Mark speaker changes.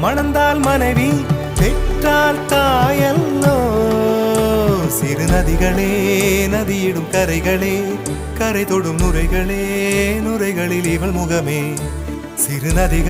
Speaker 1: மணந்தால் மனைவி பெற்றால் தாயல்லோ சிறு நதிகளே நதியிடும் கரைகளே கரை தொடும் நுரைகளே நுரைகளில் இவள் முகமே சிறு நதிகள்